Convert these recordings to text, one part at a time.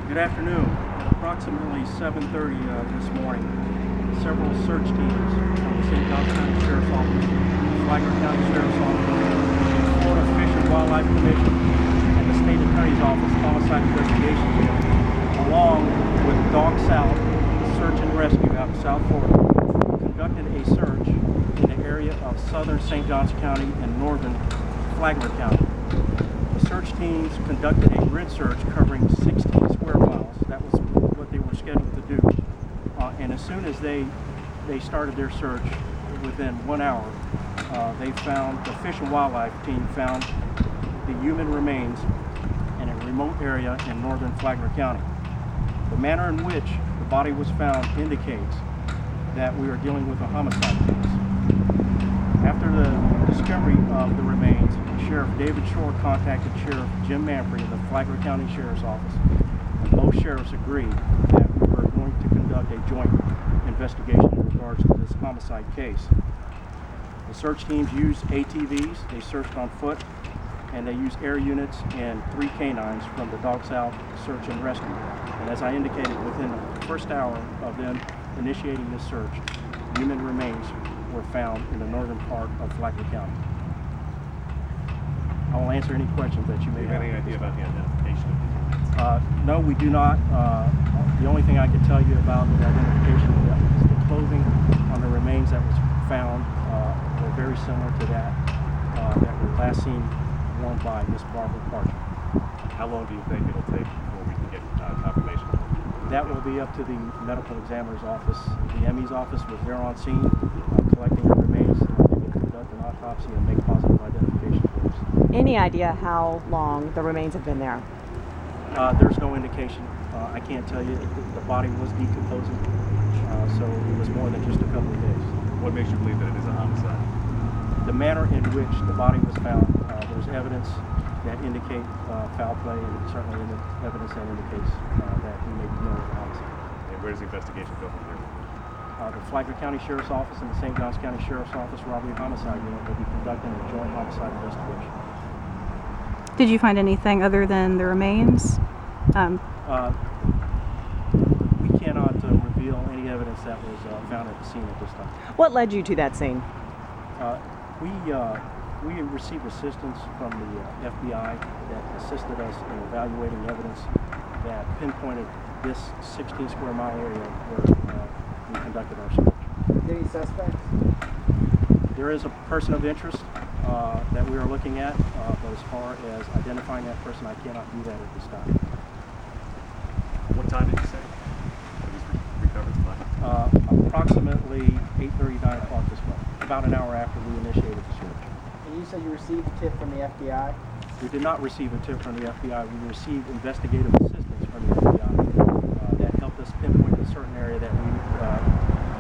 Good afternoon. Approximately 7:30 this morning, several search teams from the St. Johns County Sheriff's Office, Flagler County Sheriff's Office, the Florida Fish and Wildlife Commission, and the State Attorney's Office Homicide Investigation Unit, along with Dog South Search and Rescue out of South Florida, conducted a search in the area of southern St. Johns County and northern Flagler County. The search teams conducted a grid search covering 16 square miles. That was what they were scheduled to do. And as soon as they started their search, within 1 hour, the Fish and Wildlife team found the human remains in a remote area in northern Flagler County. The manner in which the body was found indicates that we are dealing with a homicide case. After the discovery of the remains, Sheriff David Shore contacted Sheriff Jim Manfrey of the Flagler County Sheriff's Office, and both sheriffs agreed that we were going to conduct a joint investigation in regards to this homicide case. The search teams used ATVs, they searched on foot, and they used air units and 3 canines from the Dog South Search and Rescue. And as I indicated, within the first hour of them initiating this search, human remains were found in the northern part of Flagler County. I will answer any questions that you may have. Do you have any idea about the identification of these remains? No, we do not. The only thing I can tell you about the identification is the clothing on the remains that was found were very similar to that were last seen worn by Miss Barbara Parchem. How long do you think it'll take before we can get confirmation? That will be up to the medical examiner's office. The ME's office was there on scene collecting the remains. They will conduct an autopsy and make positive identification for us. Any idea how long the remains have been there? There's no indication. I can't tell you. The body was decomposing, so it was more than just a couple of days. What makes you believe that it is a homicide? The manner in which the body was found, there's evidence that indicate foul play, and certainly evidence that indicates that he may be known as a homicide. And where does the investigation go from here? The Flagler County Sheriff's Office and the St. Johns County Sheriff's Office Robbery and Homicide Unit will be conducting a joint homicide investigation. Did you find anything other than the remains? We cannot reveal any evidence that was found at the scene at this time. What led you to that scene? We received assistance from the FBI that assisted us in evaluating evidence that pinpointed this 16 square mile area where we conducted our search. Any suspects? There is a person of interest that we are looking at, but as far as identifying that person, I cannot do that at this time. What time did you say it was recovered by? Approximately 8:30, 9 o'clock this morning, about an hour after we initiated the search. And you said you received a tip from the FBI? We did not receive a tip from the FBI. We received investigative assistance from the FBI that helped us pinpoint a certain area that we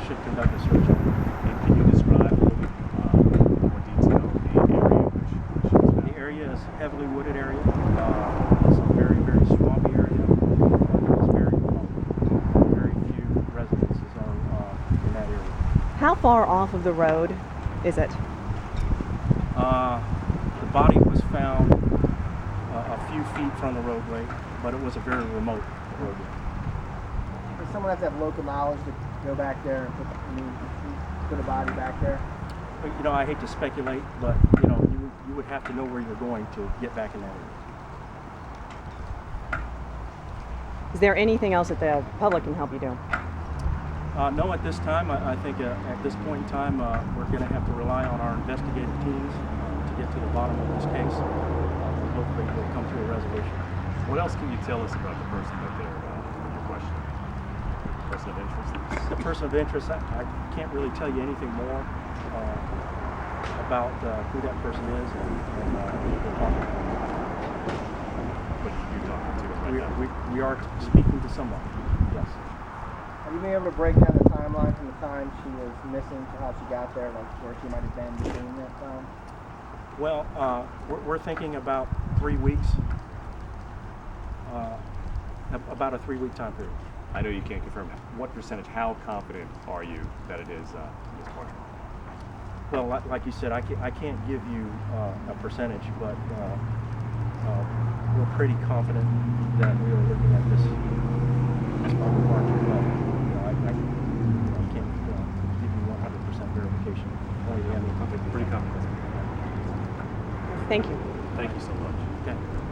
should conduct a search on. And can you describe a little bit more detail the area which was found? The area is a heavily wooded area. It's a very, very swampy area. It's very remote. Very few residences are in that area. How far off of the road is it? The body was found a few feet from the roadway, but it was a very remote roadway. Does someone have to have local knowledge to go back there and put a body back there? But, I hate to speculate, but you would have to know where you're going to get back in that area. Is there anything else that the public can help you do? No, at this time. I think at this point in time, we're going to have to rely on our investigative teams to get to the bottom of this case. And hopefully we'll come to a resolution. What else can you tell us about the person that they're questioning? Person of interest? The person of interest, I can't really tell you anything more about who that person is and who we're talking to. But you're talking to them right now? We are speaking to someone, yes. Have you been able to break down the timeline from the time she was missing to how she got there, like where she might have been between that time? Well, we're thinking about 3 weeks, about a 3-week time period. I know you can't confirm that. What percentage, how confident are you that it is Ms. Parchem? Well, like you said, I can't give you a percentage, but we're pretty confident that we were looking at this as Barbara Parchem, but I can't give you 100% verification. Only the end of the Pretty confident. Thank you. Thank you so much. Okay.